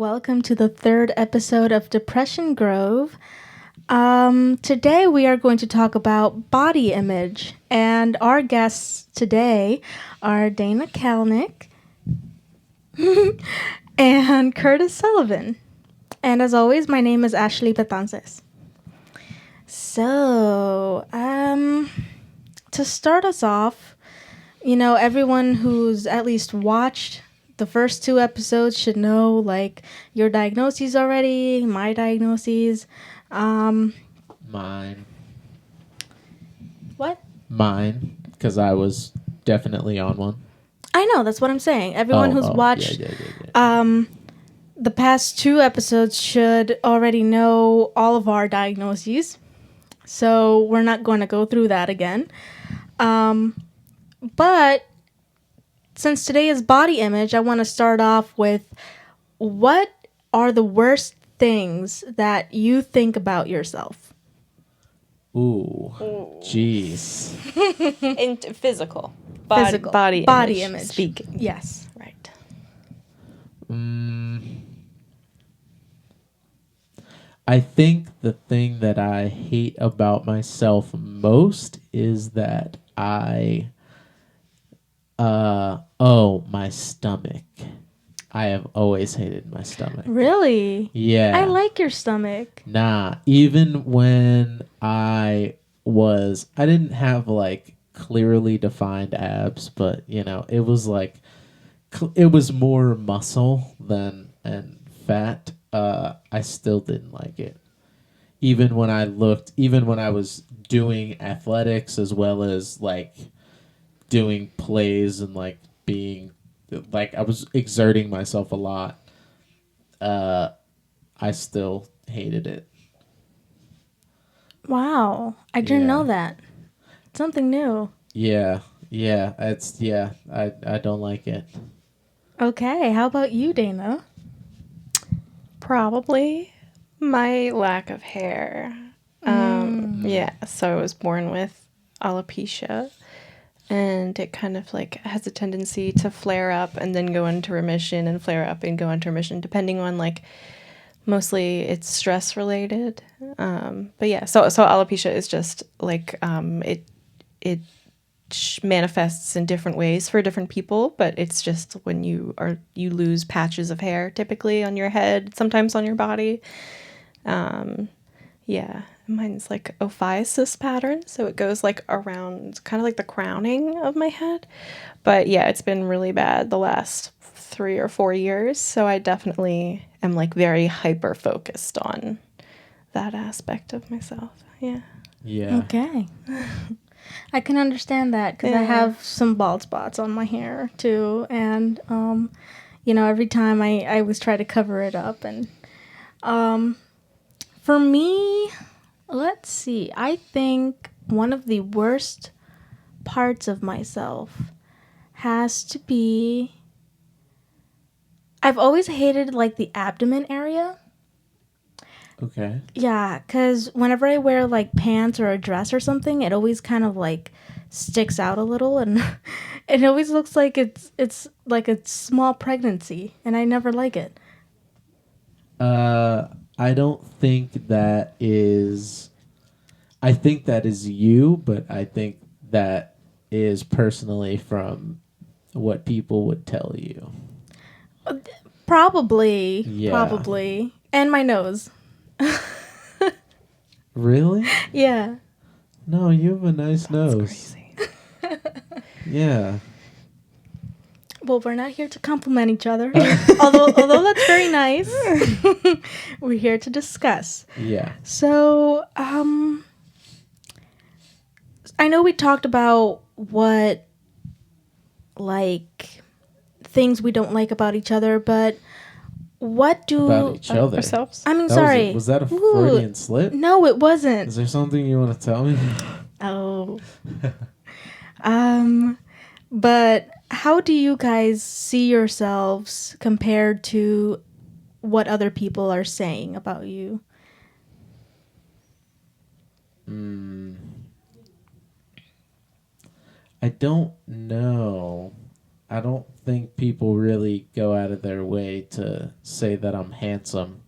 Welcome to the third episode of Depression Grove. Today we are going to talk about body image, and our guests today are Dana Kalnick and Curtis Sullivan. And as always, my name is Ashley Betances. So, to start us off, everyone who's at least watched the first two episodes should know, your diagnoses already, my diagnoses. Mine. What? Mine, because I was definitely on one. I know, that's what I'm saying. Everyone who's watched the past two episodes should already know all of our diagnoses. So we're not going to go through that again. But since today is body image, I want to start off with what are the worst things that you think about yourself? Ooh. Jeez. Physical. Body image. Speaking. Yes. Right. I think the thing that I hate about myself most is that my stomach. I have always hated my stomach. Really? Yeah. I like your stomach. Nah, even when I didn't have clearly defined abs, but it was it was more muscle than and fat. I still didn't like it. Even when I was doing athletics as well as doing plays and being I was exerting myself a lot. I still hated it. Wow. I didn't know that. Something new. Yeah. I don't like it. Okay, how about you, Dana? Probably my lack of hair. Yeah, so I was born with alopecia, and it kind of has a tendency to flare up and then go into remission and flare up and go into remission, depending on mostly it's stress related. But yeah, so alopecia is just it manifests in different ways for different people, but it's just when you lose patches of hair, typically on your head, sometimes on your body. Yeah, mine's ophiasis pattern, so it goes around kind of like the crowning of my head. But yeah, it's been really bad the last 3 or 4 years, so I definitely am very hyper focused on that aspect of myself. Yeah. Okay. I can understand that because I have some bald spots on my hair too, and every time I always try to cover it up. And for me, let's see, I think one of the worst parts of myself has to be, I've always hated the abdomen area. Okay. Yeah, because whenever I wear pants or a dress or something, it always kind of sticks out a little, and it always looks like it's like a small pregnancy, and I never like it. I don't think that is. I think that is you, but I think that is personally from what people would tell you. Probably. Yeah. Probably. And my nose. Really? Yeah. No, you have a nice nose. Crazy. Yeah. Well, we're not here to compliment each other. although that's very nice. We're here to discuss. Yeah. So, I know we talked about what things we don't like about each other, but what do about each other? Ourselves? I mean, sorry. Was that a Freudian slip? No, it wasn't. Is there something you want to tell me? Oh. But how do you guys see yourselves compared to what other people are saying about you? I don't know. I don't think people really go out of their way to say that I'm handsome,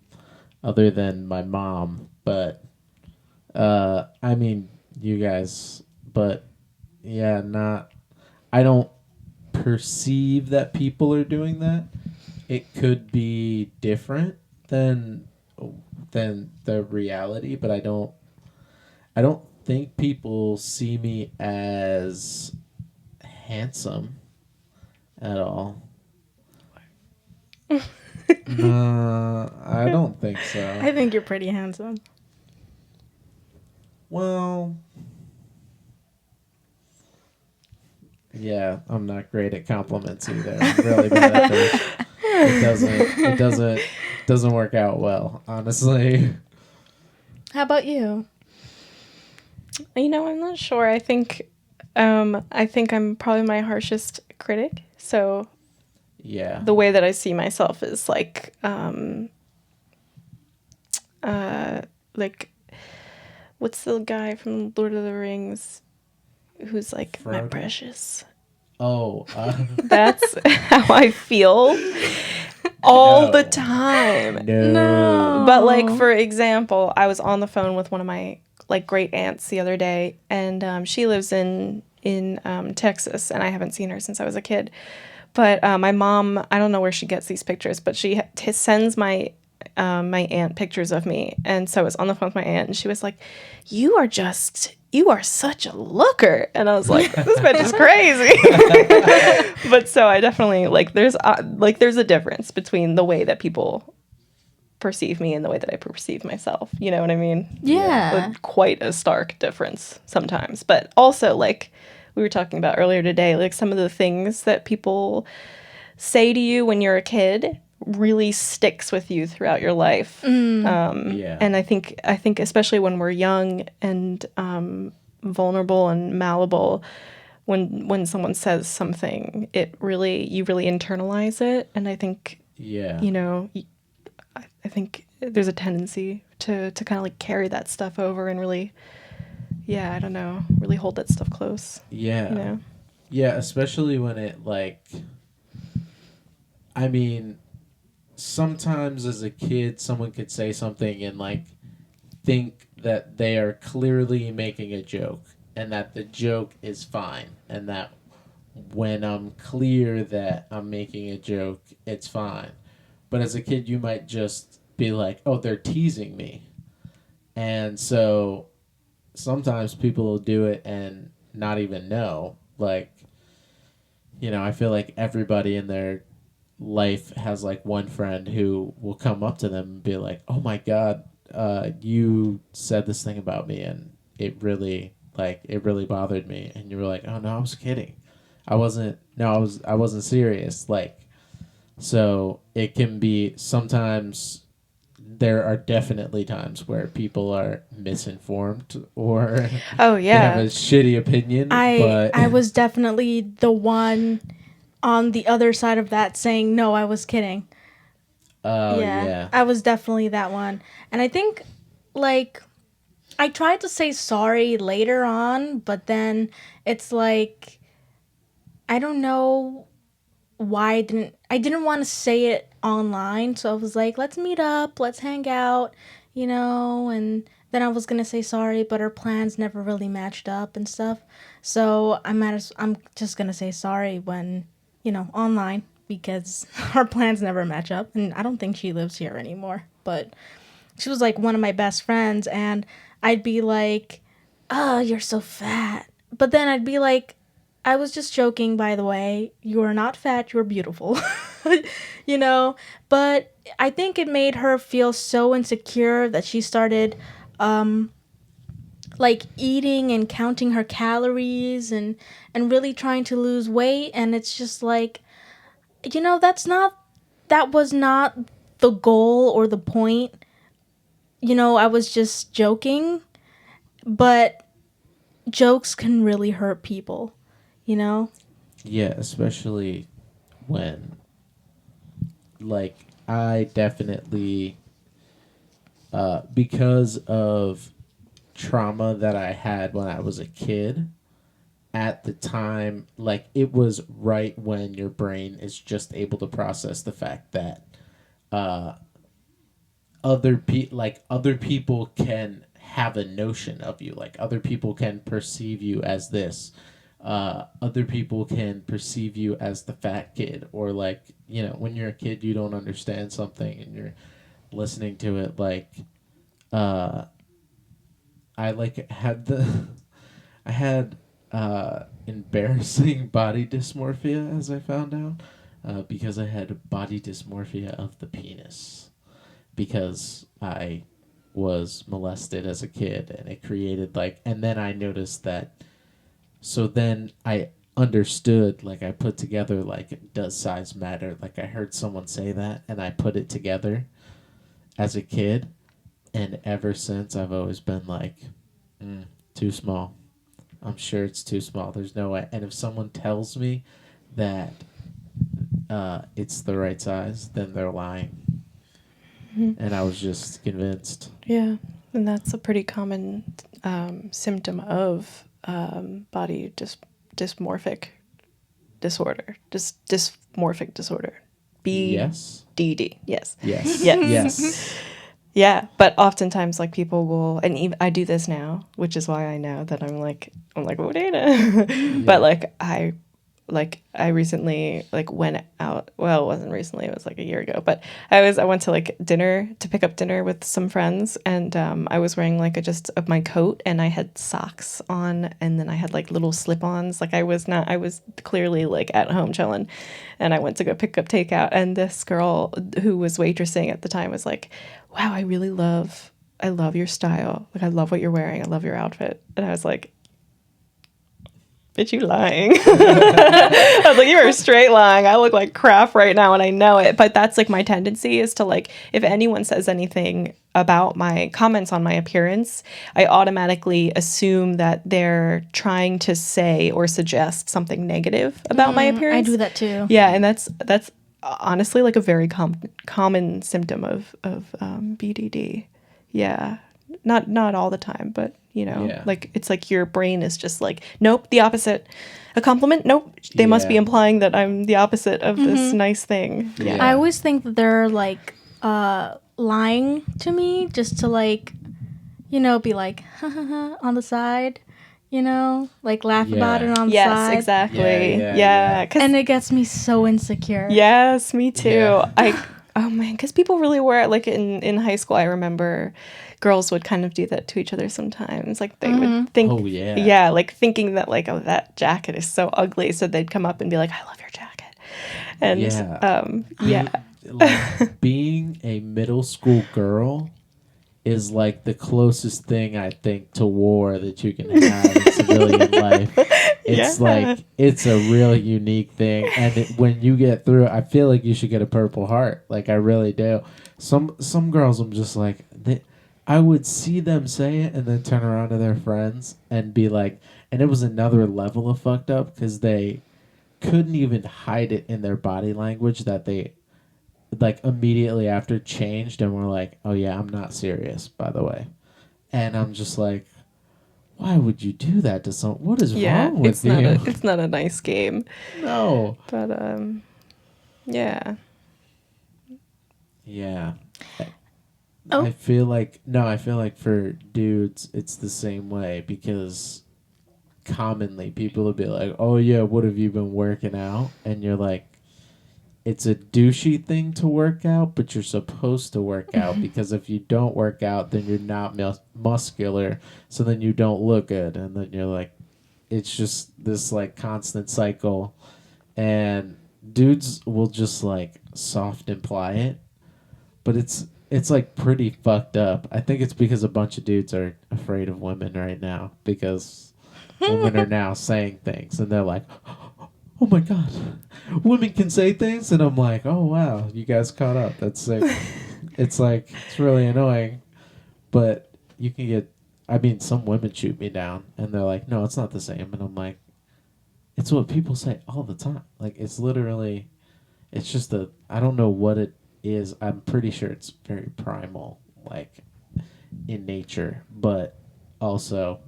other than my mom. But I mean, you guys. But yeah, not. I don't perceive that people are doing that. It could be different than the reality, but I don't think people see me as handsome at all. No, I don't think so. I think you're pretty handsome. Well, yeah, I'm not great at compliments either. I'm really bad at this. It doesn't work out well, honestly. How about you? You know, I'm not sure. I think I'm probably my harshest critic. So Yeah. the way that I see myself is like what's the guy from Lord of the Rings who's like my Frodo? precious? Oh, That's how I feel all the No. time. no. But like for example, I was on the phone with one of my like great aunts the other day, and she lives in Texas, and I haven't seen her since I was a kid. But my mom, I don't know where she gets these pictures, but she sends my aunt pictures of me, and so I was on the phone with my aunt, and she was like, "You are such a looker," and I was like, "This bitch is crazy." But so I definitely there's a difference between the way that people perceive me and the way that I perceive myself. You know what I mean? Yeah. Quite a stark difference sometimes. But also, like we were talking about earlier today, like some of the things that people say to you when you're a kid really sticks with you throughout your life. Yeah. And I think especially when we're young and vulnerable and malleable, when someone says something, you really internalize it. And I think Yeah. you know, I think there's a tendency to kind of like carry that stuff over and really, yeah, I don't know, really hold that stuff close. Yeah. You know? Yeah, especially when it I mean, sometimes as a kid someone could say something and think that they are clearly making a joke and that the joke is fine and that when I'm clear that I'm making a joke, it's fine. But as a kid, you might just be like, oh, they're teasing me. And so sometimes people will do it and not even know. I feel like everybody in their life has one friend who will come up to them and be like, oh my God, you said this thing about me and it really bothered me. And you were like, oh no, I was kidding. I wasn't serious. So it can be sometimes there are definitely times where people are misinformed or Oh they have yeah. a shitty opinion. I was definitely the one on the other side of that saying, no, I was kidding. Oh, yeah. I was definitely that one. And I think, I tried to say sorry later on, but then it's like, I don't know why I didn't want to say it online. So I was like, let's meet up, let's hang out, and then I was going to say sorry, but our plans never really matched up and stuff. So I'm just going to say sorry when, online because our plans never match up. And I don't think she lives here anymore, but she was like one of my best friends, and I'd be like, oh, you're so fat. But then I'd be like, I was just joking, by the way. You are not fat, you're beautiful. you know? But I think it made her feel so insecure that she started eating and counting her calories and really trying to lose weight. And it's just like, that was not the goal or the point. I was just joking, but jokes can really hurt people, Yeah, especially when, I definitely, because of trauma that I had when I was a kid, at the time, like, it was right when your brain is just able to process the fact that other people can have a notion of you, like other people can perceive you as this, other people can perceive you as the fat kid, or like, when you're a kid you don't understand something and you're listening to it, like I like had the I had embarrassing body dysmorphia, as I found out, because I had body dysmorphia of the penis, because I was molested as a kid, and it created and then I noticed that, so then I understood, like I put together, like, does size matter? Like I heard someone say that and I put it together as a kid, and ever since I've always been like, too small. I'm sure it's too small. There's no way. And if someone tells me that it's the right size, then they're lying. And I was just convinced. Yeah, and that's a pretty common symptom of body dysmorphic disorder. Dysmorphic disorder. BDD. Yes. Yes. Yes. Yes. Yeah, but oftentimes, like, people will, and even I do this now, which is why I know that I'm like, oh, Dana. But I recently went out. Well, it wasn't recently; it was like a year ago. But I went to pick up dinner with some friends, and I was wearing just my coat, and I had socks on, and then I had little slip-ons. I was clearly at home chilling, and I went to go pick up takeout, and this girl who was waitressing at the time was like, "Wow, I love your style. I love what you're wearing. I love your outfit." And I was like, "Bitch, you lying." I was like, "You are straight lying. I look like crap right now and I know it." But that's my tendency is to if anyone says anything about my comments on my appearance, I automatically assume that they're trying to say or suggest something negative about my appearance. I do that too. Yeah, and that's honestly a very common symptom of BDD. Yeah, not all the time, but it's your brain is just nope, the opposite. A compliment, nope, they must be implying that I'm the opposite of this nice thing. Yeah, I always think that they're lying to me just to be ha ha ha on the side. Laugh about it on the side. Yes, exactly. Yeah. And it gets me so insecure. Yes, me too. Yeah. Oh man, because people really wear it. In high school, I remember girls would kind of do that to each other sometimes. They would think, thinking that oh, that jacket is so ugly, so they'd come up and be like, "I love your jacket," and being a middle school girl is the closest thing I think to war that you can have in civilian life. It's it's a really unique thing, and when you get through it, I feel like you should get a Purple Heart. I really do. Some girls, I'm just I would see them say it and then turn around to their friends and be like, and it was another level of fucked up because they couldn't even hide it in their body language that they immediately after changed and were like, "Oh yeah, I'm not serious, by the way." And I'm just like, why would you do that to someone? What is wrong with you? It's not a nice game. No. But yeah. Yeah. Oh. I feel like for dudes it's the same way, because commonly people will be like, "Oh yeah, what have you been working out?" And you're like, it's a douchey thing to work out, but you're supposed to work out because if you don't work out, then you're not muscular, so then you don't look good, and then you're like, it's just this constant cycle, and dudes will just soft imply it, but it's pretty fucked up. I think it's because a bunch of dudes are afraid of women right now, because women are now saying things, and they're like, "Oh my god, women can say things," and I'm like, "Oh wow, you guys caught up. That's sick." It's it's really annoying, but you can get. I mean, some women shoot me down, and they're like, "No, it's not the same," and I'm like, "It's what people say all the time. It's literally, it's just I don't know what it is. I'm pretty sure it's very primal, in nature, but also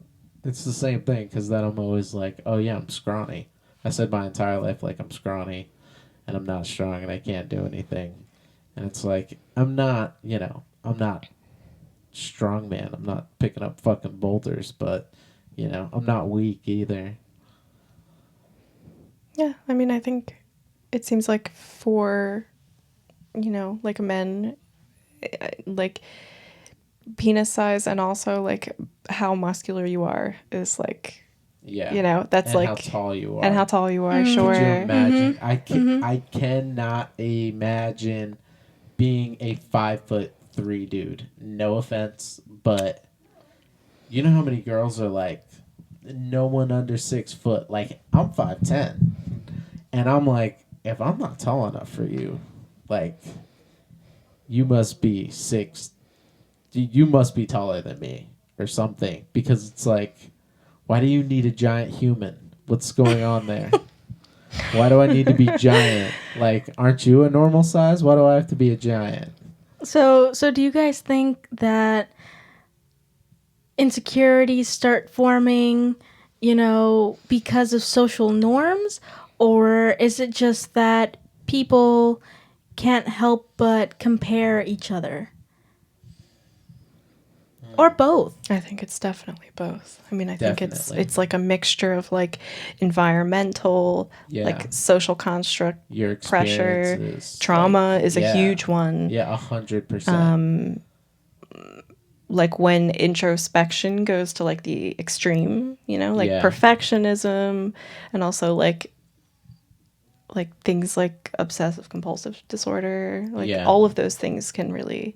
It's the same thing because then I'm always like, oh yeah, I'm scrawny. I said my entire life like I'm scrawny and I'm not strong and I can't do anything. And it's like I'm not, I'm not strong man. I'm not picking up fucking boulders, but I'm not weak either. Yeah, I mean, I think it seems like for, like men, like penis size and also like how muscular you are is like, Yeah. that's And like how tall you are. and how tall you are. Mm. Sure. Could you imagine? Mm-hmm. I cannot imagine being a 5'3" dude. No offense, but you know how many girls are like, no one under 6 foot. Like I'm 5'10", and I'm like, if I'm not tall enough for you, like, you must be six. You must be taller than me or something because it's like, why do you need a giant human? What's going on there? Why do I need to be giant? Like, aren't you a normal size? Why do I have to be a giant? So do you guys think that insecurities start forming, because of social norms? Or is it just that people can't help but compare each other? Or both? I think it's definitely both. I mean, I think Definitely. it's like a mixture of like environmental, Yeah. like social construct, Your pressure, experiences, trauma like, is a huge one. Yeah, 100%. Like when introspection goes to like the extreme, like Yeah. perfectionism, and also like things like obsessive compulsive disorder, like Yeah. all of those things can really,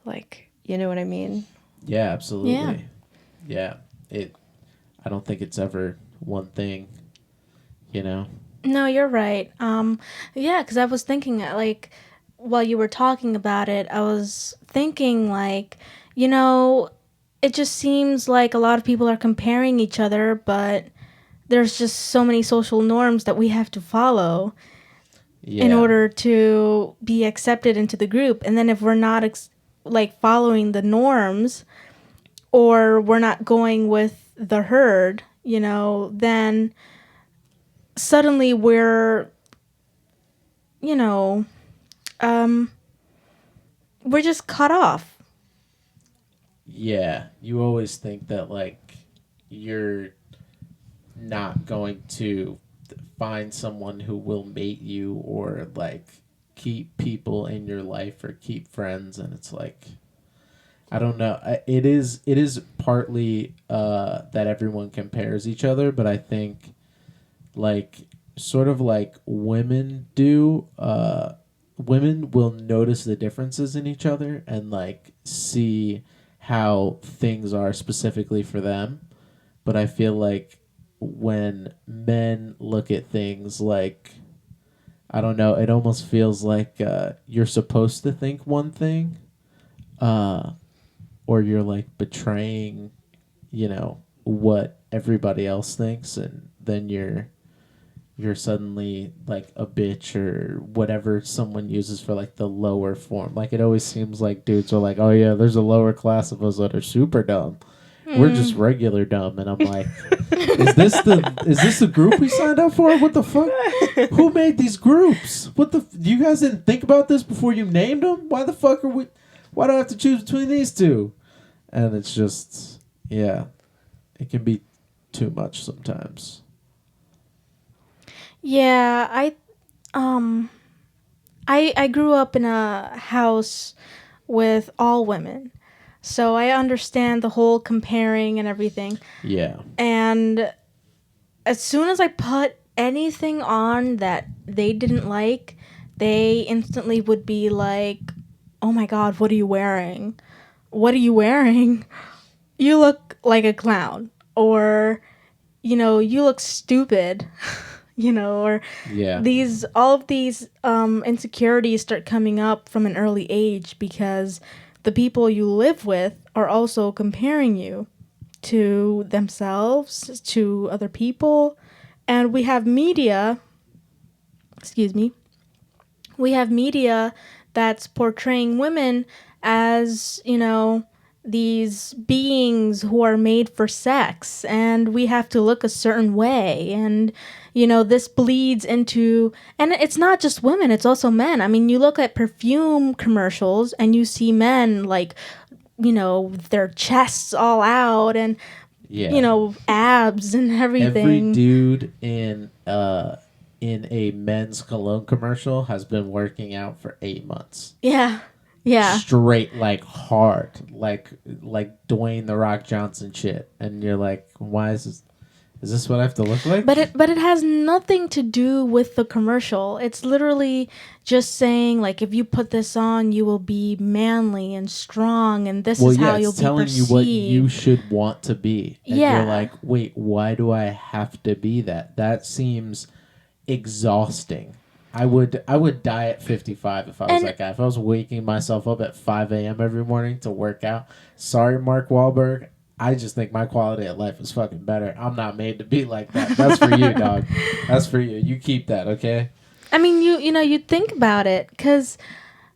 like, you know what I mean? Yeah, absolutely. Yeah. I don't think it's ever one thing, No, you're right. Yeah, because I was thinking, like, while you were talking about it, I was thinking, like, it just seems like a lot of people are comparing each other, but there's just so many social norms that we have to follow Yeah. in order to be accepted into the group. And then if we're not, like, following the norms, or we're not going with the herd, then suddenly we're, you know, we're just cut off. Yeah, you always think that, like, you're not going to find someone who will mate you or, like, keep people in your life or keep friends, and it's like, I don't know. It is partly that everyone compares each other, but I think, like, sort of like women do, women will notice the differences in each other and, like, see how things are specifically for them. But I feel like when men look at things, like, I don't know, it almost feels like you're supposed to think one thing, uh, or you're like betraying, what everybody else thinks, and then you're suddenly like a bitch or whatever someone uses for like the lower form. Like, it always seems like dudes are like, oh yeah, there's a lower class of us that are super dumb. We're just regular dumb, and I'm like, is this the group we signed up for? What the fuck? Who made these groups? You guys didn't think about this before you named them? Why the fuck are we? Why do I have to choose between these two? And it's just, yeah, it can be too much sometimes. Yeah, I grew up in a house with all women. So I understand the whole comparing and everything. Yeah. And as soon as I put anything on that they didn't like, they instantly would be like, "Oh my god, what are you wearing? What are you wearing? You look like a clown." Or, "You look stupid." Or Yeah. all of these insecurities start coming up from an early age because the people you live with are also comparing you to themselves, to other people. And we have media, we have media that's portraying women as, these beings who are made for sex, and we have to look a certain way. And this bleeds into, and it's not just women, it's also men. I mean, you look at perfume commercials and you see men like, their chests all out, and Yeah. abs and everything. Every dude in a men's cologne commercial has been working out for 8 months. Yeah. Straight, like hard, like Dwayne the Rock Johnson shit. And you're like, why is this what I have to look like? But it has nothing to do with the commercial. It's literally just saying, like, if you put this on, you will be manly and strong, and this is how you'll be perceived. It's telling you what you should want to be. And you're like, wait, why do I have to be that? That seems exhausting. I would die at 55 if I was that guy. If I was waking myself up at 5 a.m. every morning to work out. Sorry, Mark Wahlberg. I just think my quality of life is fucking better. I'm not made to be like that. That's for you, dog. That's for you. You keep that, okay? I mean, you think about it, because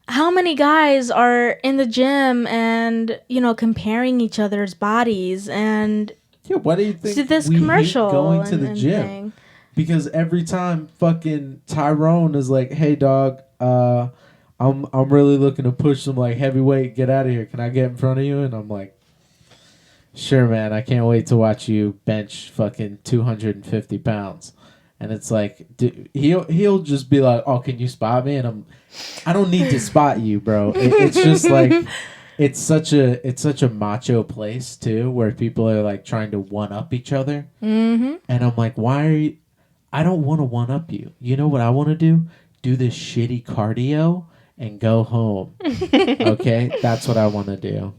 how many guys are in the gym and, comparing each other's bodies, and yeah, what do you think? to this commercial hate going to the gym? Thing. Because every time fucking Tyrone is like, "Hey, dog, I'm really looking to push some like heavyweight. Get out of here. Can I get in front of you?" And I'm like, "Sure, man. I can't wait to watch you bench fucking 250 pounds." And it's like, dude, he'll just be like, "Oh, can you spot me?" And I don't need to spot you, bro. It's just like, it's such a macho place too, where people are like trying to one up each other. Mm-hmm. And I'm like, why are you? I don't want to one up you. You know what I want to do? Do this shitty cardio and go home. Okay, that's what I want to do.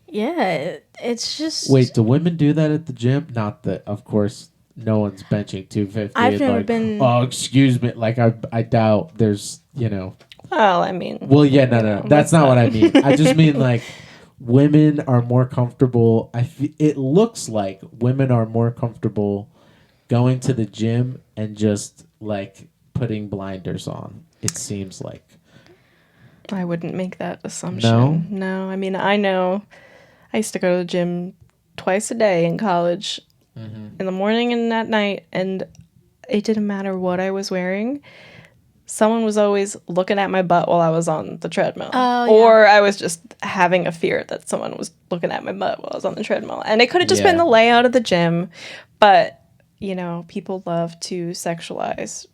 Yeah, it's just. Wait, do women do that at the gym? Not that, of course. No one's benching 250. I've never been. Oh, excuse me. Like I doubt there's. Well, I mean. Well, yeah, no. That's not what I mean. I just mean like women are more comfortable. It looks like women are more comfortable going to the gym and just like putting blinders on. It seems like. I wouldn't make that assumption. No. I mean, I know. I used to go to the gym twice a day in college, in the morning and at night, and it didn't matter what I was wearing. Someone was always looking at my butt while I was on the treadmill. Oh, yeah. Or I was just having a fear that someone was looking at my butt while I was on the treadmill. And it could have just been the layout of the gym, but people love to sexualize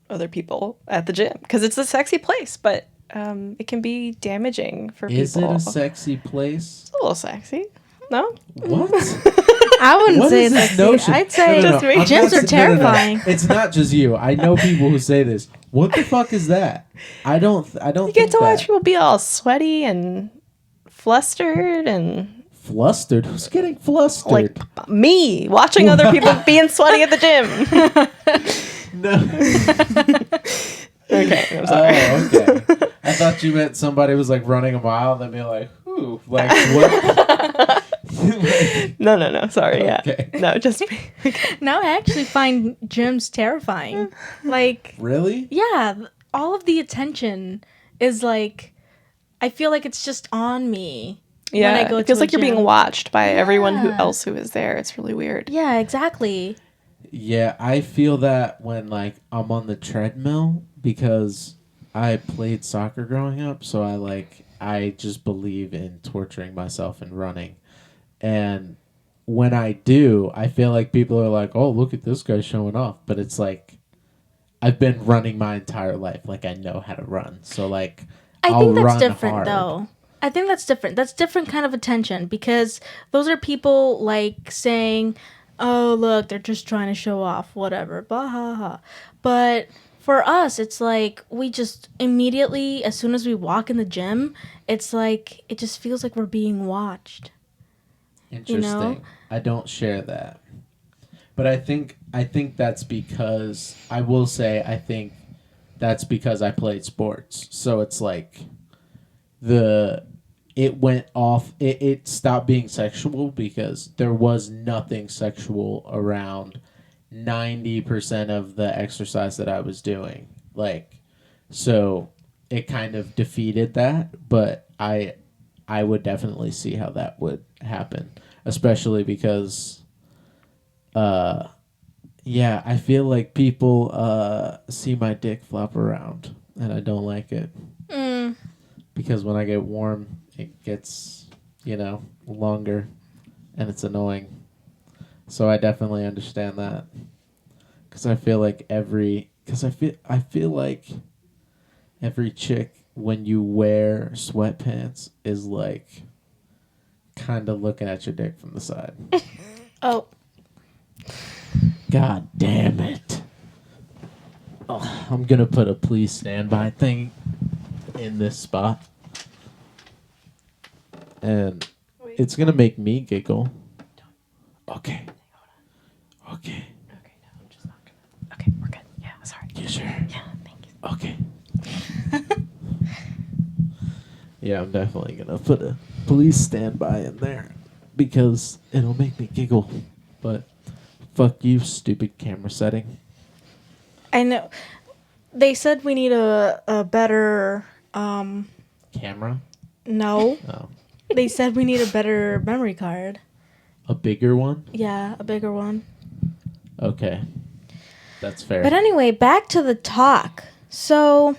other people at the gym because it's a sexy place, but it can be damaging for people. Is it a sexy place? It's a little sexy. No? What? I wouldn't What say is this sexy. notion? I'd say Just me. gyms are terrifying. It's not just you. I know people who say this. What the fuck is that? I don't. You get to watch people be all sweaty and flustered and... Flustered? Who's getting flustered? Like me, watching other people being sweaty at the gym. No. Okay, I'm sorry. Oh, okay. I thought you meant somebody was like running a mile and they'd be like, ooh, like what? No. Sorry, Okay. yeah. No, just me. Now I actually find gyms terrifying. Like, Really? yeah, all of the attention is like, I feel like it's just on me. Yeah, when I go it feels to a like you're being gym. watched by everyone Yeah. else who is there. It's really weird. Yeah, exactly. Yeah, I feel that when like I'm on the treadmill because I played soccer growing up, so I just believe in torturing myself and running. And when I do, I feel like people are like, "Oh, look at this guy showing off." But it's like I've been running my entire life. Like I know how to run. So like I think that's run different hard. though. I think that's different. That's different kind of attention, because those are people like saying, "Oh, look, they're just trying to show off, whatever." Bah ha ha. But for us, it's like we just immediately, as soon as we walk in the gym, it's like it just feels like we're being watched. Interesting. I don't share that. But I think that's because I will say I think that's because I played sports. So it's like it went off, it stopped being sexual because there was nothing sexual around 90% of the exercise that I was doing. Like, so it kind of defeated that, but I I would definitely see how that would happen, especially because yeah, I feel like people see my dick flop around and I don't like it. Because when I get warm, it gets, longer and it's annoying. So I definitely understand that. Cuz I feel like every chick when you wear sweatpants is like kind of looking at your dick from the side. Oh. God damn it. Oh, I'm going to put a please stand by thing in this spot. And it's going to make me giggle. Okay. Okay. Okay, no, I'm just not gonna. Okay, we're good. Yeah, sorry. You sure? Yeah, thank you. Okay. Yeah, I'm definitely going to put a please stand by in there because it'll make me giggle. But fuck you, stupid camera setting. I know. They said we need a better Camera? no. Oh. They said we need a better memory card. A bigger one? Yeah, a bigger one. Okay. That's fair. But anyway, back to the talk. So,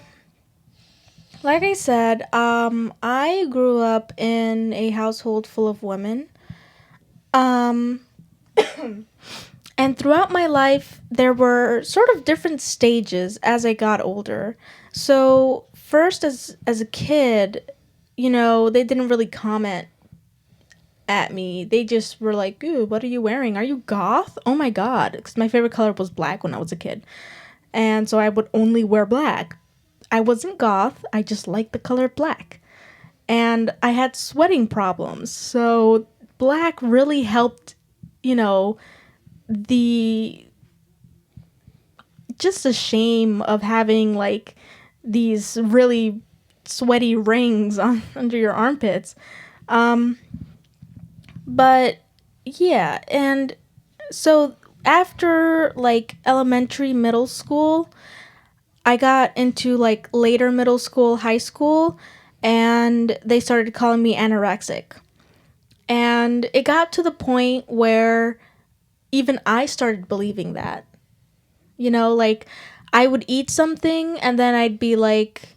like I said, I grew up in a household full of women. And throughout my life, there were sort of different stages as I got older. So, first, as a kid, they didn't really comment at me. They just were like, "Ooh, what are you wearing? Are you goth? Oh my god." Because my favorite color was black when I was a kid. And so I would only wear black. I wasn't goth. I just liked the color black. And I had sweating problems. So black really helped, the just the shame of having like these really sweaty rings under your armpits. But yeah, and so after like elementary, middle school, I got into like later middle school, high school, and they started calling me anorexic. And it got to the point where even I started believing that. Like I would eat something and then I'd be like,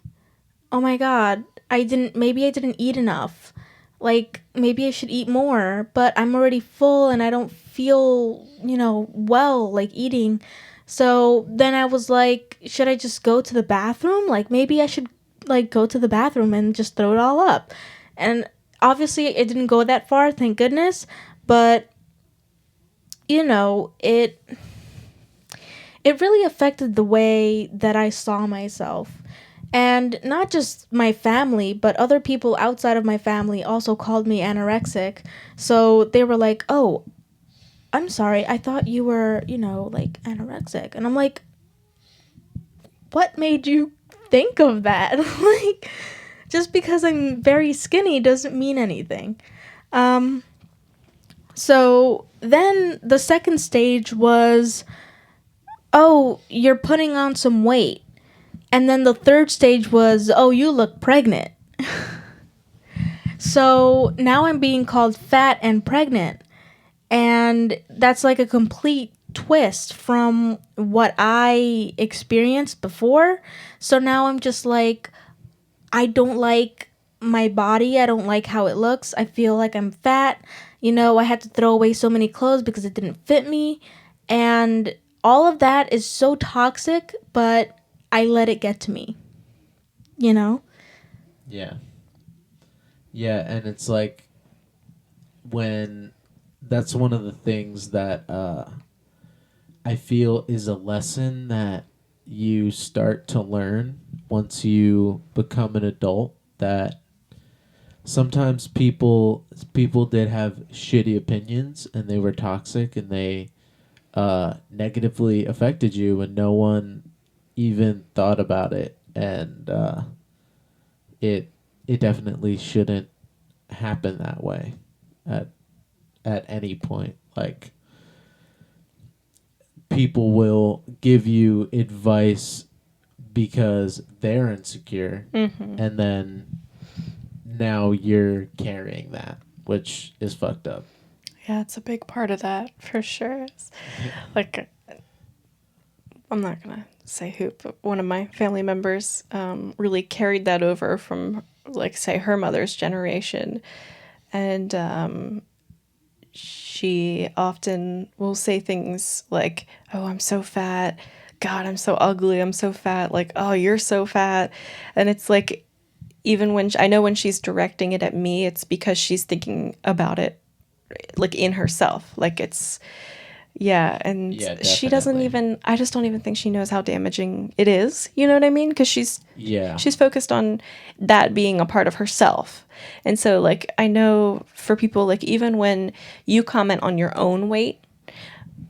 "Oh my god, maybe I didn't eat enough. Like maybe I should eat more, but I'm already full and I don't feel, well like eating." So then I was like, should I just go to the bathroom? Like maybe I should like go to the bathroom and just throw it all up. And obviously it didn't go that far, thank goodness, but it really affected the way that I saw myself. And not just my family, but other people outside of my family also called me anorexic. So they were like, "Oh, I'm sorry. I thought you were, like anorexic." And I'm like, "What made you think of that?" Like, just because I'm very skinny doesn't mean anything. So then the second stage was, "Oh, you're putting on some weight." And then the third stage was, "Oh, you look pregnant." So now I'm being called fat and pregnant. And that's like a complete twist from what I experienced before. So now I'm just like, I don't like my body. I don't like how it looks. I feel like I'm fat. I had to throw away so many clothes because it didn't fit me. And all of that is so toxic, but I let it get to me, Yeah. Yeah, and it's like when that's one of the things that I feel is a lesson that you start to learn once you become an adult, that sometimes people did have shitty opinions and they were toxic and they negatively affected you and no one even thought about it, and it definitely shouldn't happen that way at any point. Like, people will give you advice because they're insecure, and then now you're carrying that, which is fucked up. Yeah, it's a big part of that for sure. Like, I'm not gonna say who, but one of my family members really carried that over from, like, say, her mother's generation, and she often will say things like, "Oh, I'm so fat. God, I'm so ugly. I'm so fat." Like, "Oh, you're so fat," and it's like, even when I know when she's directing it at me, it's because she's thinking about it, like, in herself, like it's. Yeah, and Yeah, she doesn't definitely. even, I just don't even think she knows how damaging it is. You know what I mean? Because Yeah. she's focused on that being a part of herself. And so, like, I know for people, like, even when you comment on your own weight,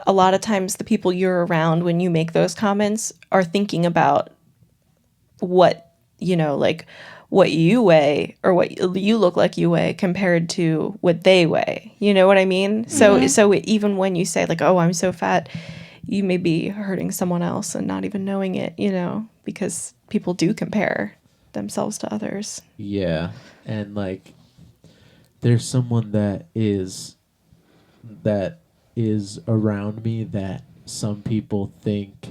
a lot of times the people you're around when you make those comments are thinking about what, like, what you weigh or what you look like you weigh compared to what they weigh. You know what I mean? So even when you say, like, "Oh, I'm so fat," you may be hurting someone else and not even knowing it, because people do compare themselves to others. Yeah. And like there's someone that is around me that some people think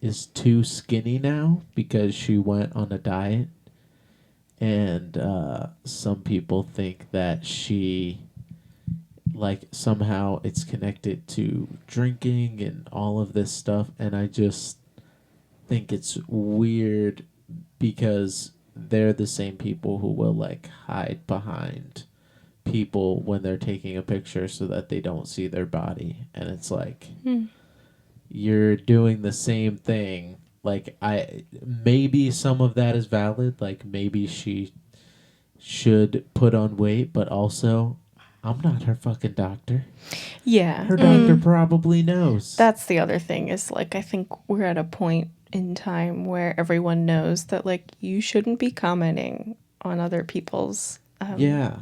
is too skinny now because she went on a diet, and some people think that she, like, somehow it's connected to drinking and all of this stuff, and I just think it's weird because they're the same people who will like hide behind people when they're taking a picture so that they don't see their body, and it's like you're doing the same thing. Like, I maybe some of that is valid, like maybe she should put on weight, but also I'm not her fucking doctor. Yeah. Her doctor probably knows. That's the other thing is, like, I think we're at a point in time where everyone knows that, like, you shouldn't be commenting on other people's Yeah.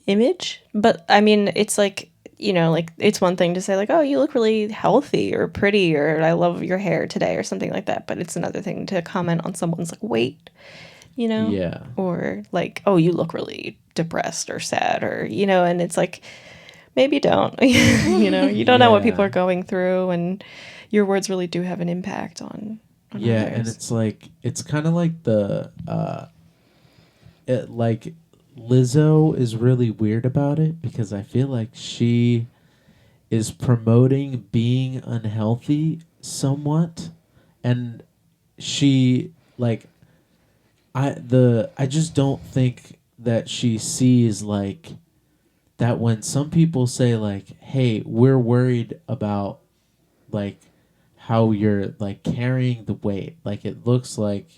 image. But I mean, it's like, like, it's one thing to say, like, "Oh, you look really healthy or pretty," or "I love your hair today," or something like that. But it's another thing to comment on someone's, like, weight, Yeah. or like, "Oh, you look really depressed or sad," or, and it's like, maybe don't. You don't know what people Yeah. are going through, and your words really do have an impact on Yeah, others. and it's like it's kind of like like Lizzo is really weird about it because I feel like she is promoting being unhealthy somewhat, and she, like, I just don't think that she sees, like, that when some people say, like, "Hey, we're worried about, like, how you're, like, carrying the weight, like it looks like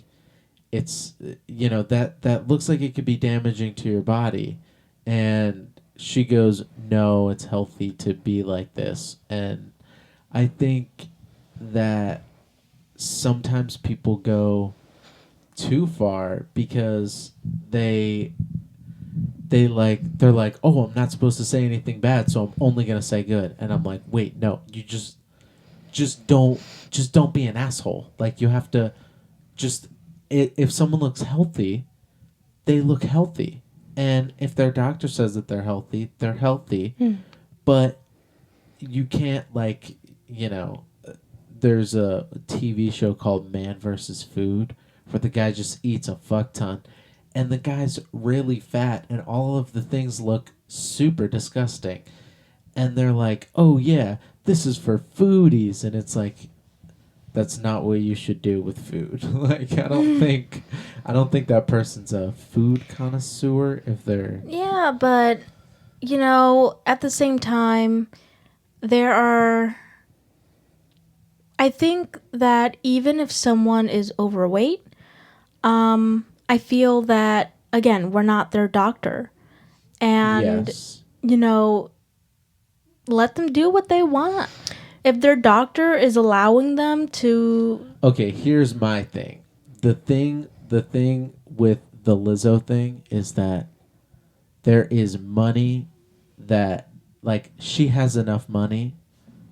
it's, that looks like it could be damaging to your body," and she goes, "No, it's healthy to be like this." And I think that sometimes people go too far because they're like, "Oh, I'm not supposed to say anything bad, so I'm only gonna say good." And I'm like, "Wait, no, you just don't be an asshole. Like, you have to just, if someone looks healthy, they look healthy, and if their doctor says that they're healthy, they're healthy. But you can't, like, there's a TV show called Man versus Food where the guy just eats a fuck ton, and the guy's really fat, and all of the things look super disgusting, and they're like, "Oh yeah, this is for foodies," and it's like, that's not what you should do with food. Like, I don't think that person's a food connoisseur if they're. Yeah, but at the same time, there are. I think that even if someone is overweight, I feel that, again, we're not their doctor, and Yes. let them do what they want. If their doctor is allowing them to, Okay, here's my thing. The thing with the Lizzo thing is that there is money that, like, she has enough money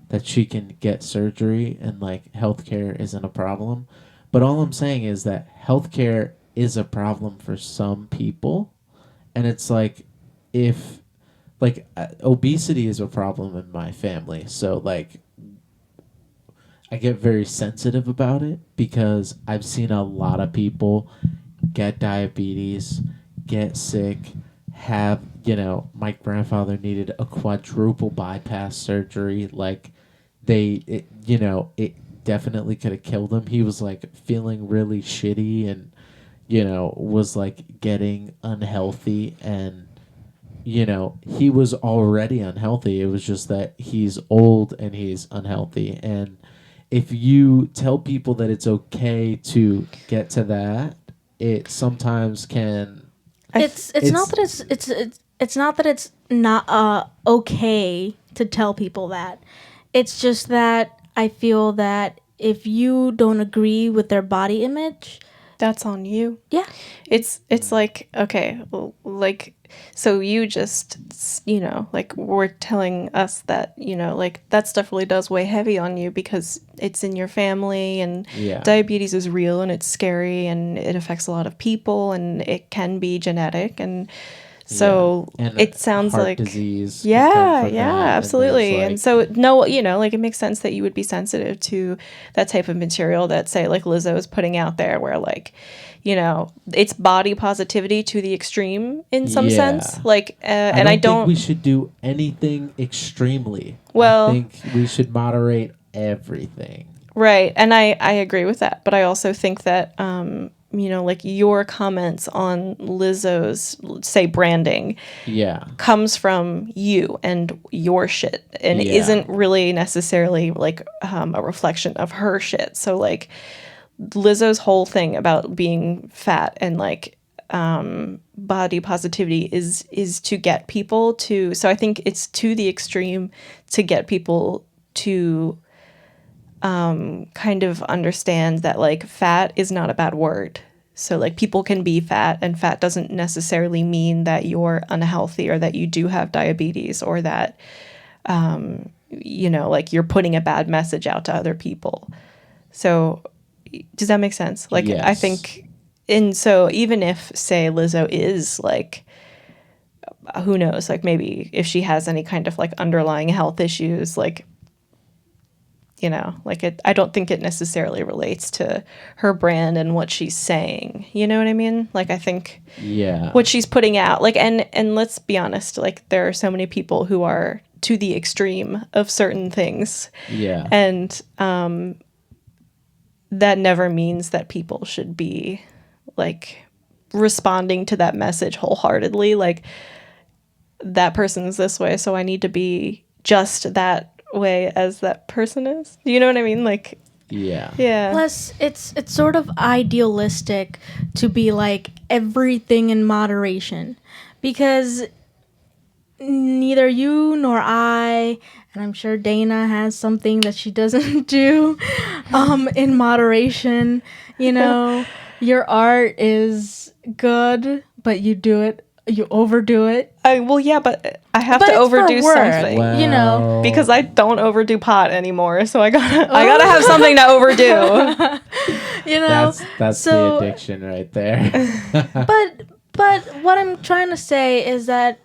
that she can get surgery, and, like, healthcare isn't a problem. But all I'm saying is that healthcare is a problem for some people. And it's like, if like obesity is a problem in my family, so like I get very sensitive about it because I've seen a lot of people get diabetes, get sick, have, my grandfather needed a quadruple bypass surgery. Like, it definitely could have killed him. He was like feeling really shitty and, was like getting unhealthy, and, he was already unhealthy. It was just that he's old and he's unhealthy. And if you tell people that it's okay to get to that, it sometimes can. It's not that it's not that it's not okay to tell people that. It's just that I feel that if you don't agree with their body image, that's on you. Yeah. It's like, okay, like, so you just, like, were telling us that, like, that stuff really does weigh heavy on you because it's in your family, and diabetes is real and it's scary and it affects a lot of people and it can be genetic. And so and it sounds heart like disease. Yeah, absolutely. And so like it makes sense that you would be sensitive to that type of material that, say, like Lizzo is putting out there, where like, it's body positivity to the extreme in some sense. Like, and I don't think we should do anything extremely. Well, I think we should moderate everything. Right. And I agree with that. But I also think that, like your comments on Lizzo's, say, branding comes from you and your shit, and isn't really necessarily like a reflection of her shit. So like Lizzo's whole thing about being fat and like body positivity is to get people to, so I think it's to the extreme to get people to kind of understand that like fat is not a bad word. So like people can be fat, and fat doesn't necessarily mean that you're unhealthy or that you do have diabetes or that like you're putting a bad message out to other people. So does that make sense? Like, yes. I think, and so even if, say, Lizzo is like, who knows, like maybe if she has any kind of like underlying health issues, like, like I don't think it necessarily relates to her brand and what she's saying. You know what I mean? Like, I think what she's putting out, like, and let's be honest, like there are so many people who are to the extreme of certain things. Yeah. And that never means that people should be like responding to that message wholeheartedly. Like, that person's this way, so I need to be just that way as that person is. You know what I mean? Like, yeah. Plus, it's sort of idealistic to be like everything in moderation, because neither you nor I, and I'm sure Dana has something that she doesn't do in moderation. Your art is good, but you overdo it. But I have to overdo something, well, because I don't overdo pot anymore. So I gotta have something to overdo. That's so, the addiction right there. but what I'm trying to say is that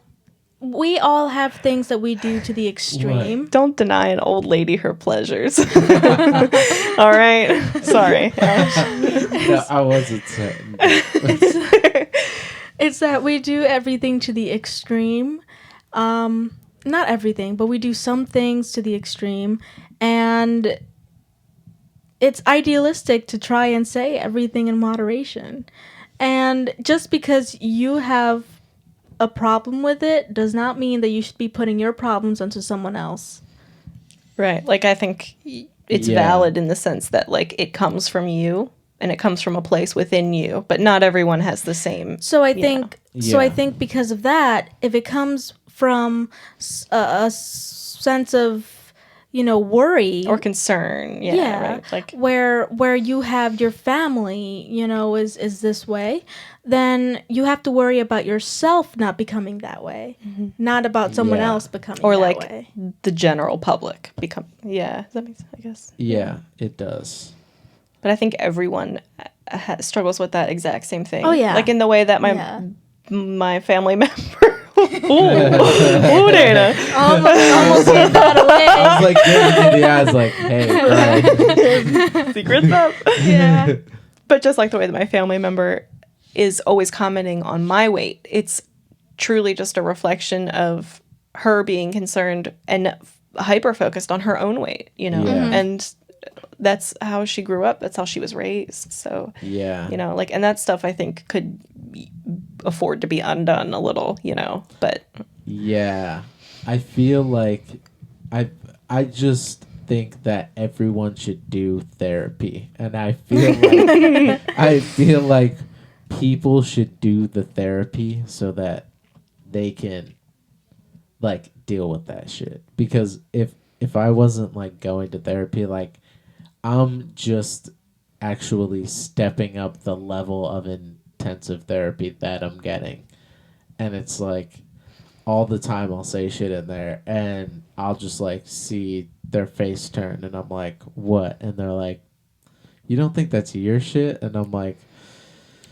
we all have things that we do to the extreme. What? Don't deny an old lady her pleasures. All right, sorry. No, I wasn't certain. It's that we do everything to the extreme. Not everything, but we do some things to the extreme. And it's idealistic to try and say everything in moderation. And just because you have a problem with it does not mean that you should be putting your problems onto someone else. Right. Like, I think it's valid in the sense that, like, it comes from you. And it comes from a place within you, but not everyone has the same. So I think, I think because of that, if it comes from a sense of, worry or concern, right? Like where you have your family, is this way, then you have to worry about yourself not becoming that way, not about someone else becoming or that like way. The general public become. Yeah, does that make sense? I guess. Yeah, it does. But I think everyone struggles with that exact same thing. Oh, yeah. Like in the way that Yeah. my family member. Ooh, Dana. Almost gave that away. I was like giving you the eyes, like, hey, right. Secrets up. Yeah. But just like the way that my family member is always commenting on my weight, it's truly just a reflection of her being concerned and hyper focused on her own weight, you know? Yeah. And that's how she grew up. That's how she was raised. So, Yeah. you know, like, and that stuff I think could afford to be undone a little, you know, but Yeah. I feel like I just think that everyone should do therapy. And I feel like people should do the therapy so that they can like deal with that shit. Because if I wasn't like going to therapy, like I'm just actually stepping up the level of intensive therapy that I'm getting. And it's like all the time I'll say shit in there and I'll just like see their face turn and I'm like, what? And they're like, you don't think that's your shit? And I'm like,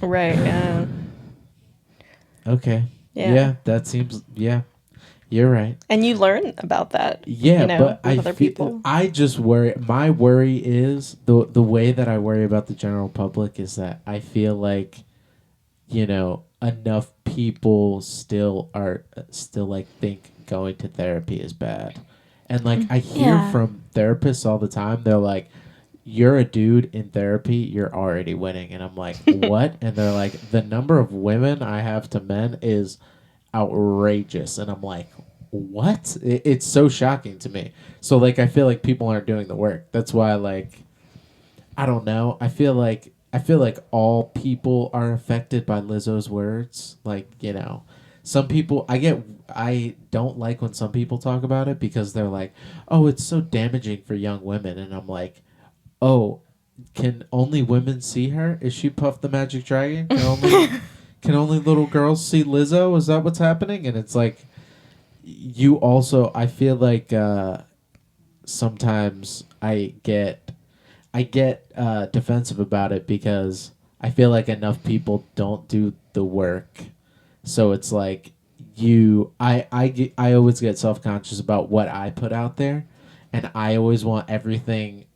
right, yeah. okay. Yeah. Yeah, that seems, yeah, you're right. And you learn about that. Yeah, you know, but with other people. I just worry. My worry is the way that I worry about the general public is that I feel like, you know, enough people still like think going to therapy is bad, and like I hear Yeah. from therapists all the time. They're like, "You're a dude in therapy. You're already winning," and I'm like, "What?" And they're like, "The number of women I have to men is outrageous," and I'm like, what? It's so shocking to me. So like I feel like people aren't doing the work. That's why like I don't know. I feel like all people are affected by Lizzo's words. Like, you know, some people I don't like when some people talk about it because they're like, "Oh, it's so damaging for young women." And I'm like, "Oh, can only women see her? Is she Puff the Magic Dragon? Can only little girls see Lizzo? Is that what's happening?" And it's like you also, I feel like sometimes I get defensive about it because I feel like enough people don't do the work. So it's like I always get self-conscious about what I put out there, and I always want everything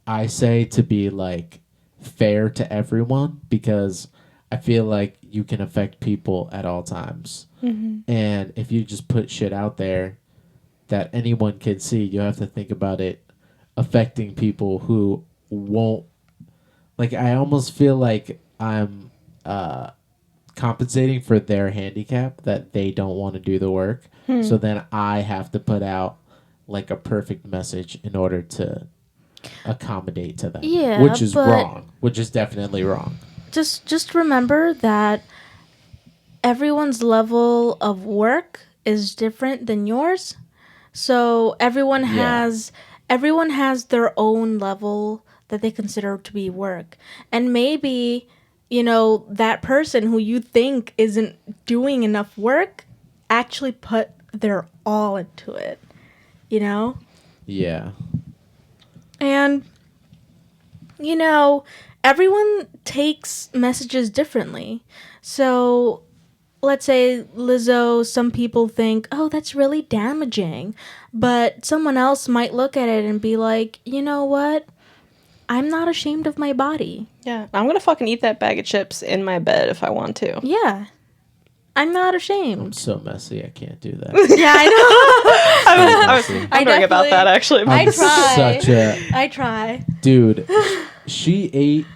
I say to be like fair to everyone because I feel like you can affect people at all times. Mm-hmm. And if you just put shit out there that anyone can see, you have to think about it affecting people who won't. Like, I almost feel like I'm compensating for their handicap that they don't want to do the work. So then I have to put out like a perfect message in order to accommodate to them. Yeah, which is but- wrong. Which is definitely wrong. Just remember that everyone's level of work is different than yours. So everyone has their own level that they consider to be work. And maybe, you know, that person who you think isn't doing enough work actually put their all into it, you know? Yeah. And, you know, everyone takes messages differently. So, let's say Lizzo, some people think, oh, that's really damaging. But someone else might look at it and be like, you know what? I'm not ashamed of my body. Yeah, I'm gonna fucking eat that bag of chips in my bed if I want to. Yeah. I'm not I'm ashamed. so messy. I can't do that. Yeah, I know. I was wondering about definitely- that actually. I try. Such a I try. dude. She ate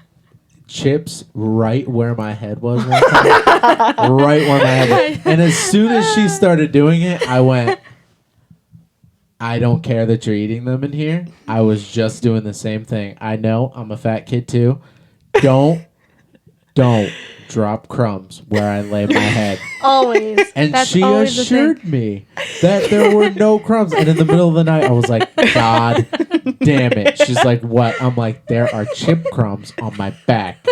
chips right where my head was one time. Right where my head was. And as soon as she started doing it, I went, I don't care that you're eating them in here. I was just doing the same thing. I know I'm a fat kid too. Don't drop crumbs where I lay my head. Always. And That's she always the thing. assured me that there were no crumbs. And in the middle of the night, I was like, God damn it. She's like, what? I'm like, there are chip crumbs on my back.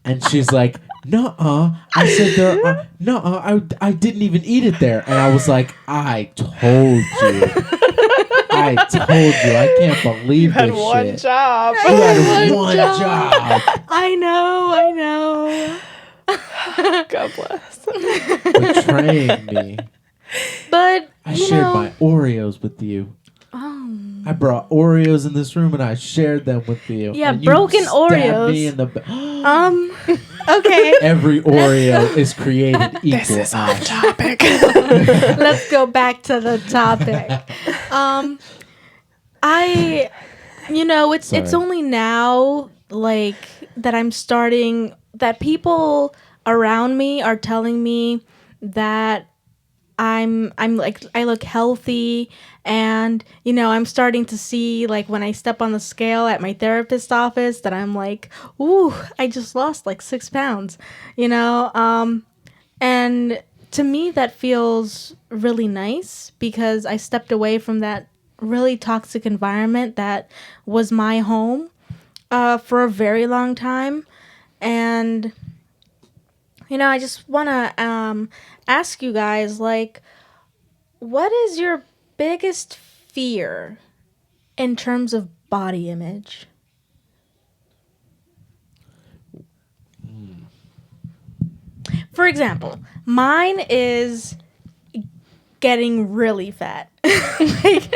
And she's like, nuh-uh. I said, there are, nuh-uh. I didn't even eat it there. And I was like, I told you. I told you, I can't believe You had this one shit. job. You had one job. I know. God bless. Betraying me. But I you shared know, my Oreos with you. I brought Oreos in this room and I shared them with you. Yeah, and broken you stabbed Oreos. Me in the okay. Every Oreo is created equal. This is off topic. Let's go back to the topic. It's Sorry. only now like that I'm starting that people around me are telling me that I'm like I look healthy, and I'm starting to see, like, when I step on the scale at my therapist's office, that I'm like, ooh, I just lost like 6 pounds, and to me that feels really nice because I stepped away from that really toxic environment that was my home for a very long time. And I just want to ask you guys, like, what is your biggest fear in terms of body image? For example, mine is getting really fat. Like,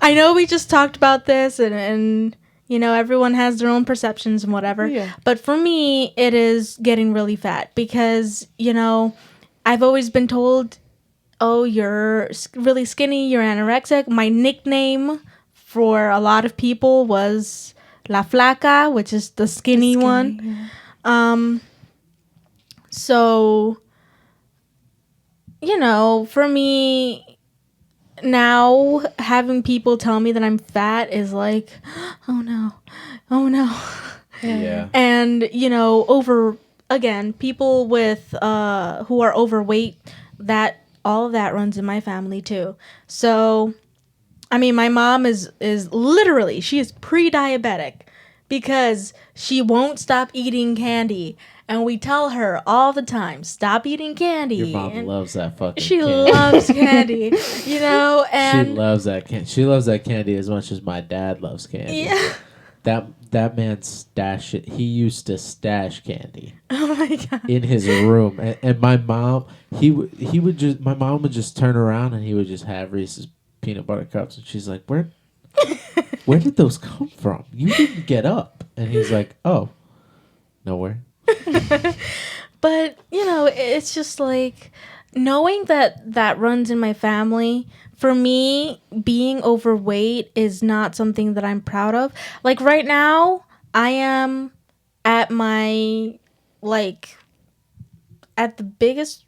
I know we just talked about this, and everyone has their own perceptions and whatever. Yeah. But for me, it is getting really fat because, I've always been told, oh, you're really skinny, you're anorexic. My nickname for a lot of people was La Flaca, which is the skinny one. Yeah. So, for me now, having people tell me that I'm fat is like, oh no. Yeah. And, people with who are overweight, that all of that runs in my family too. So, I mean, my mom is literally, she is pre-diabetic because she won't stop eating candy. And we tell her all the time, stop eating candy. Your mom And loves that fucking she candy. loves candy, and she loves that candy. She loves that candy as much as my dad loves candy. yeah. That man stash it. He used to stash candy Oh my God. in his room, and my mom, my mom would just turn around and he would just have Reese's peanut butter cups, and she's like, where did those come from? You didn't get up. And he's like, oh, nowhere. But, it's just like knowing that runs in my family. For me, being overweight is not something that I'm proud of. Like right now, I am at my, like, at the biggest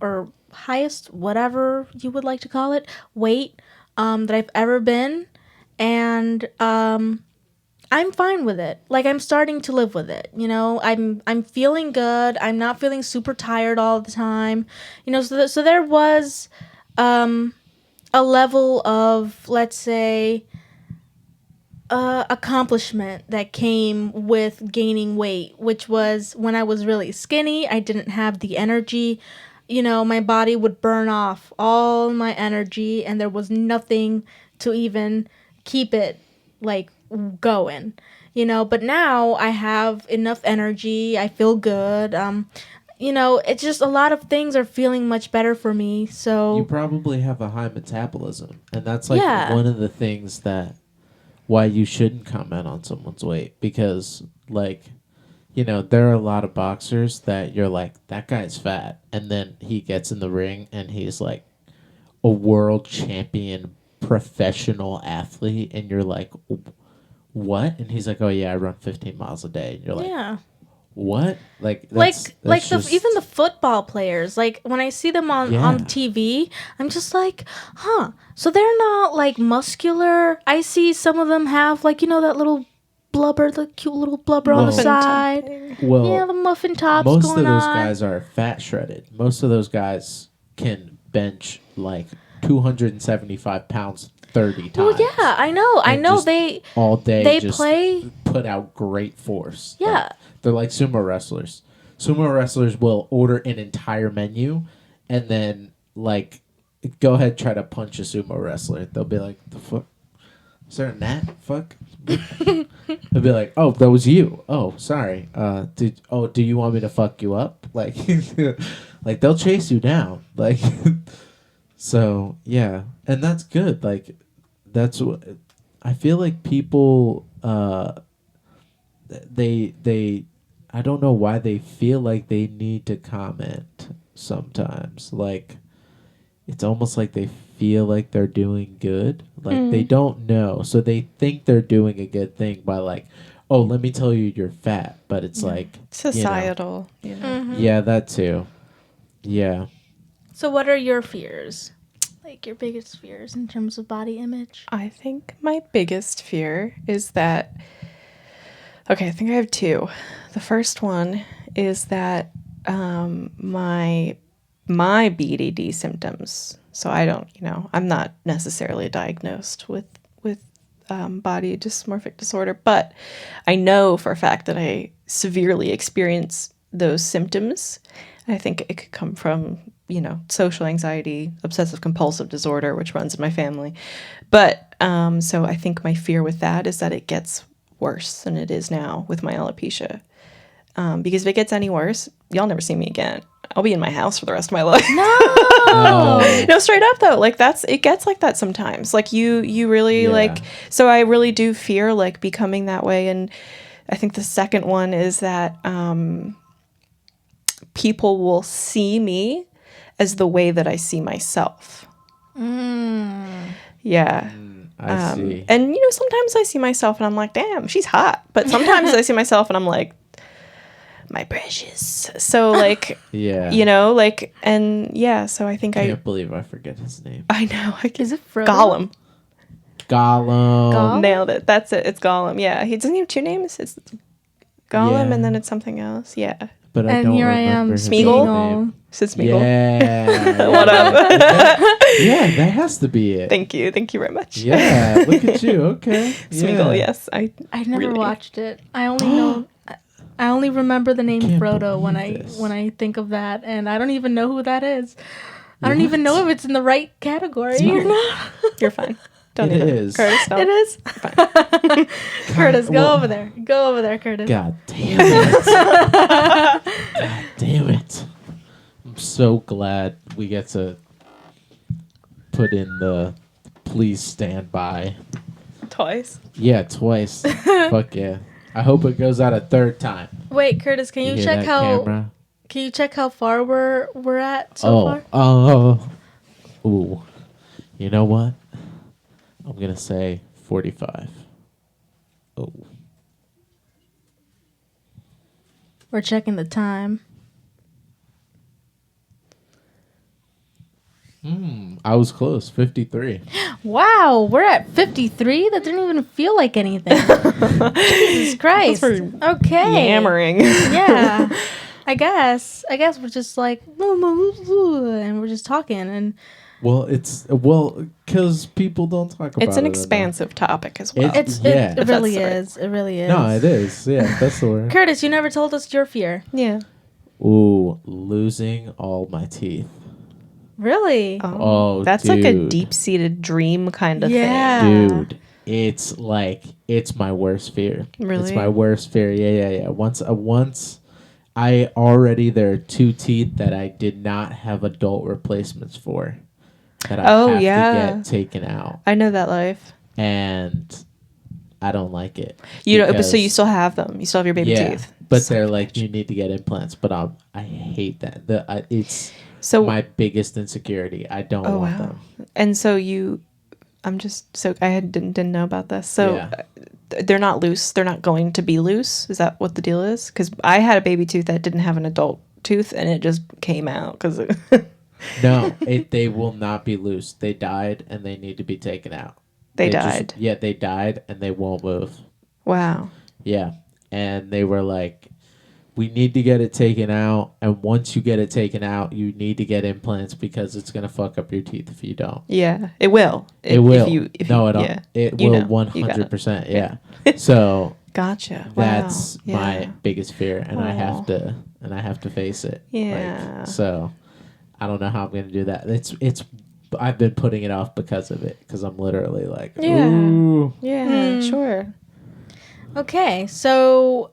or highest, whatever you would like to call it, weight that I've ever been. And I'm fine with it. Like, I'm starting to live with it. I'm feeling good. I'm not feeling super tired all the time. So there was a level of, let's say, accomplishment that came with gaining weight, which was when I was really skinny. I didn't have the energy. My body would burn off all my energy, and there was nothing to even keep it, like, going. But now I have enough energy. I feel good. It's just a lot of things are feeling much better for me. So You probably have a high metabolism, and that's like Yeah. one of the things that why you shouldn't comment on someone's weight, because like, there are a lot of boxers that you're like, that guy's fat, and then he gets in the ring and he's like a world champion professional athlete, and you're like, what? And he's like, oh yeah, I run 15 miles a day, and you're like, yeah. what? Like Even the football players, like when I see them on TV, I'm just like, so they're not like muscular. I see some of them have, like, that little blubber, the cute little blubber on the Muffin side. topping. Well, Yeah, the muffin tops most going of those on. guys are fat shredded. Most of those guys can bench like 275 pounds 30 times. Well, yeah, I know. And just they all day they just play. put out great force. Yeah. Like, they're like sumo wrestlers. Sumo wrestlers will order an entire menu and then like go ahead, try to punch a sumo wrestler. They'll be like, the fuck? Is there a gnat? Fuck? They'll be like, oh, that was you. Oh, sorry. Do you want me to fuck you up? Like, like they'll chase you down. Like, so yeah. And that's good. Like, that's what I feel like people, they I don't know why they feel like they need to comment sometimes. Like, it's almost like they feel like they're doing good. Like, they don't know. So they think they're doing a good thing by, like, oh, let me tell you you're fat. But it's like... Societal. Yeah, that too. Yeah. So what are your fears? Like, your biggest fears in terms of body image? I think my biggest fear is that... Okay, I think I have two. The first one is that my BDD symptoms. So I don't, I'm not necessarily diagnosed with body dysmorphic disorder, but I know for a fact that I severely experience those symptoms. I think it could come from, social anxiety, obsessive compulsive disorder, which runs in my family. But so I think my fear with that is that it gets worse than it is now with my alopecia. Because if it gets any worse, y'all never see me again. I'll be in my house for the rest of my life. No, straight up though. Like it gets like that sometimes. Like you really so I really do fear like becoming that way. And I think the second one is that people will see me as the way that I see myself. Yeah. I see. And sometimes I see myself and I'm like, damn, she's hot. But sometimes I see myself and I'm like, my precious. So like, yeah. So I think I can't believe I forget his name. I know. Is it Frodo? Gollum? Gollum. Nailed it. That's it. It's Gollum. Yeah. He doesn't have two names. It's Gollum and then it's something else. Yeah. But I don't here I am, remember his Smeagol. name. It's Smeagol. Yeah. What up? Yeah, that has to be it. Thank you very much. Yeah, look at you. Okay. Smeagol, Yeah. yes. I never watched it. I only know. I only remember the name Frodo when I think of that, and I don't even know who that is. I don't even know if it's in the right category or not. You're fine. Don't It even. is. Curtis, don't. It is. Fine. Curtis, go over there. Go over there, Curtis. God damn it. God damn it. I'm so glad we get to put in the please stand by. Twice. Yeah, twice. Fuck yeah. I hope it goes out a third time. Wait, Curtis, can you hear check that, how camera? Can you check how far we're at so far? Ooh. You know what? I'm going to say 45. Oh. We're checking the time. I was close. 53. Wow, we're at 53? That didn't even feel like anything. Jesus Christ. Okay. Yammering. Yeah. I guess we're just like, and we're just talking. And Well, because people don't talk about it. It's an expansive topic as well. It really is. It really is. No, it is. Yeah, that's the word. Curtis, you never told us your fear. Yeah. Ooh, losing all my teeth. Really? Oh, that's dude. like a deep-seated dream kind of Yeah. Dude, it's my worst fear. Really? It's my worst fear. Yeah. Once there are 2 teeth that I did not have adult replacements for that I have to get taken out. I know that life. And I don't like it. So you still have them. You still have your baby teeth. But they're like, you need to get implants. But I hate that. It's my biggest insecurity. I don't want them. And so didn't know about this. So they're not loose. They're not going to be loose. Is that what the deal is? Because I had a baby tooth that didn't have an adult tooth, and it just came out because. No, they will not be loose. They died, and they need to be taken out. They died. They died, and they won't move. Wow. Yeah, and they were like, we need to get it taken out, and once you get it taken out, you need to get implants because it's going to fuck up your teeth if you don't. Yeah, it will. It will. It will 100%. Yeah. So gotcha. That's my biggest fear, and I have to face it. Yeah. So I don't know how I'm going to do that. It's I've been putting it off because of it. Because I'm literally like, Yeah. ooh. Yeah, sure. Okay, so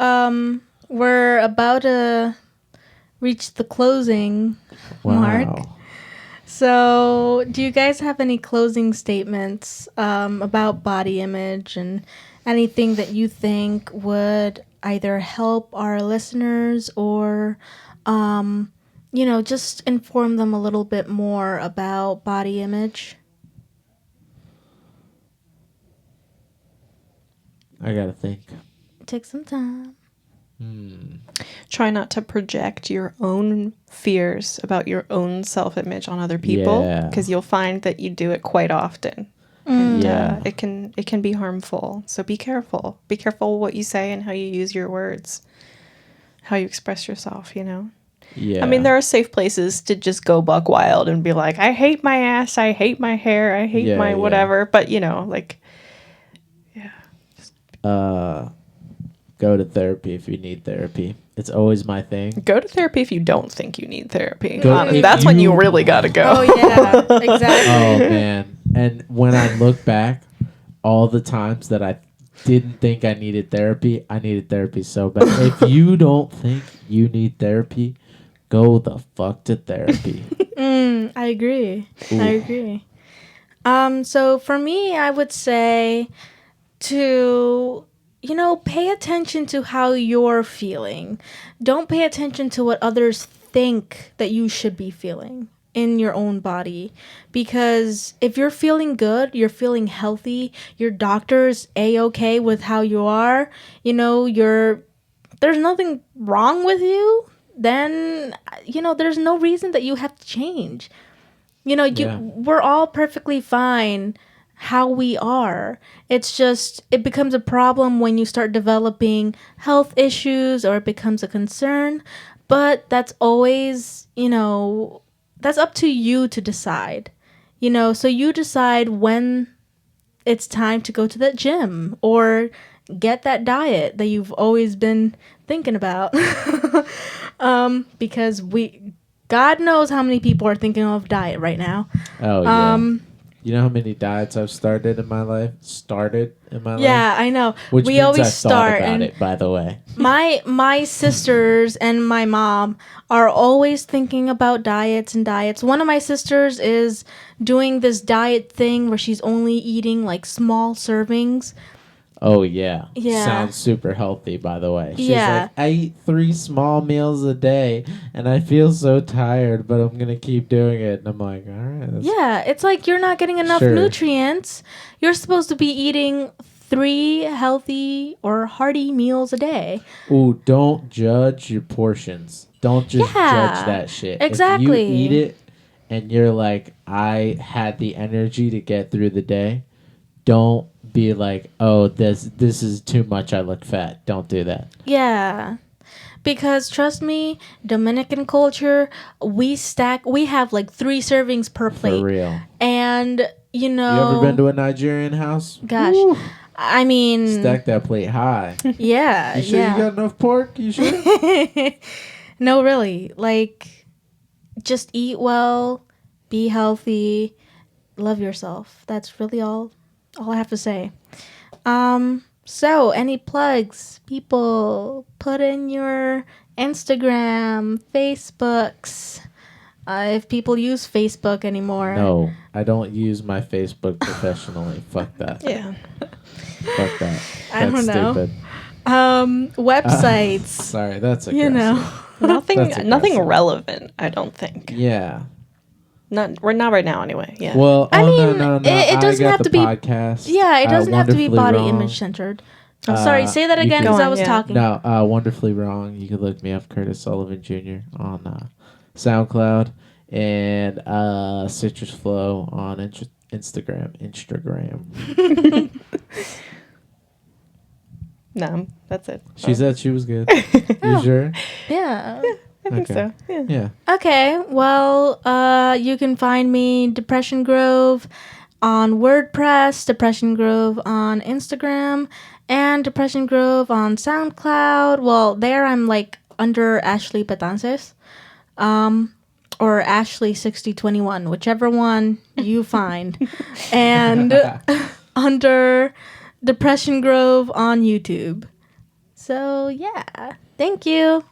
we're about to reach the closing mark. Wow. So, do you guys have any closing statements about body image and anything that you think would either help our listeners or, just inform them a little bit more about body image? I gotta think. Take some time. Try not to project your own fears about your own self-image on other people, Yeah. because you'll find that you do it quite often. And Yeah. it can be harmful. So be careful. Be careful what you say and how you use your words, how you express yourself, Yeah. I mean, there are safe places to just go buck wild and be like, I hate my ass, I hate my hair, I hate my whatever. But, Go to therapy if you need therapy. It's always my thing. go to therapy if you don't think you need therapy. If That's when you you- really got to go. Oh, yeah, exactly. Oh man. And when I look back, all the times that I didn't think I needed therapy so bad. If you don't think you need therapy, go the fuck to therapy. I agree. I agree. So for me, I would say to, pay attention to how you're feeling. Don't pay attention to what others think that you should be feeling in your own body. Because if you're feeling good, you're feeling healthy, your doctor's A-okay with how you are, there's nothing wrong with you, then, there's no reason that you have to change. We're all perfectly fine how we are. It's just, it becomes a problem when you start developing health issues or it becomes a concern. But that's always, that's up to you to decide. So you decide when it's time to go to that gym or get that diet that you've always been thinking about. Because God knows how many people are thinking of diet right now. Oh yeah. You know how many diets I've started in my life? Yeah, I know. Which we means always I start thought about and it, by the way. my sisters and my mom are always thinking about diets and diets. One of my sisters is doing this diet thing where she's only eating like small servings. Oh yeah. Yeah. Sounds super healthy, by the way. She's Yeah. like, I eat 3 small meals a day and I feel so tired, but I'm gonna keep doing it. And I'm like, all right. Yeah, it's like you're not getting enough Sure. nutrients. You're supposed to be eating 3 healthy or hearty meals a day. Ooh, don't judge your portions. Don't just judge that shit. Exactly. If you eat it and you're like, I had the energy to get through the day, don't be like, oh, this is too much, I look fat. Don't do that. Yeah. Because trust me, Dominican culture, we have like 3 servings per plate. For real. And, You ever been to a Nigerian house? Gosh. Woo. I mean, Stack that plate high. yeah. You sure yeah. you got enough pork? You sure? No, really. Like, just eat well, be healthy, love yourself. That's really all I have to say. So any plugs? People, put in your Instagram, Facebooks. If people use Facebook anymore. No, I don't use my Facebook professionally. Fuck that. Yeah. Fuck that. I don't That's know. stupid. Websites. Sorry, that's aggressive. Nothing That's aggressive. relevant, I don't think. Yeah. Not right now anyway. Yeah. Well, I mean, no. it doesn't I got have the to be- podcast. Yeah, it doesn't have to be Wonderfully body Wrong. image centered. I'm sorry, say that you again can- because Go I on, was yeah. talking. No, Wonderfully Wrong. You can look me up, Curtis Sullivan Jr. on SoundCloud and CurtisFlow on Instagram. No, that's it. She said she was good. You sure? Yeah. I think Okay. so. Yeah. Yeah. Okay, well, you can find me Depression Grove on WordPress, Depression Grove on Instagram, and Depression Grove on SoundCloud. Well, there I'm like under Ashley Betances. or Ashley6021, whichever one you find. And under Depression Grove on YouTube. So, yeah. Thank you.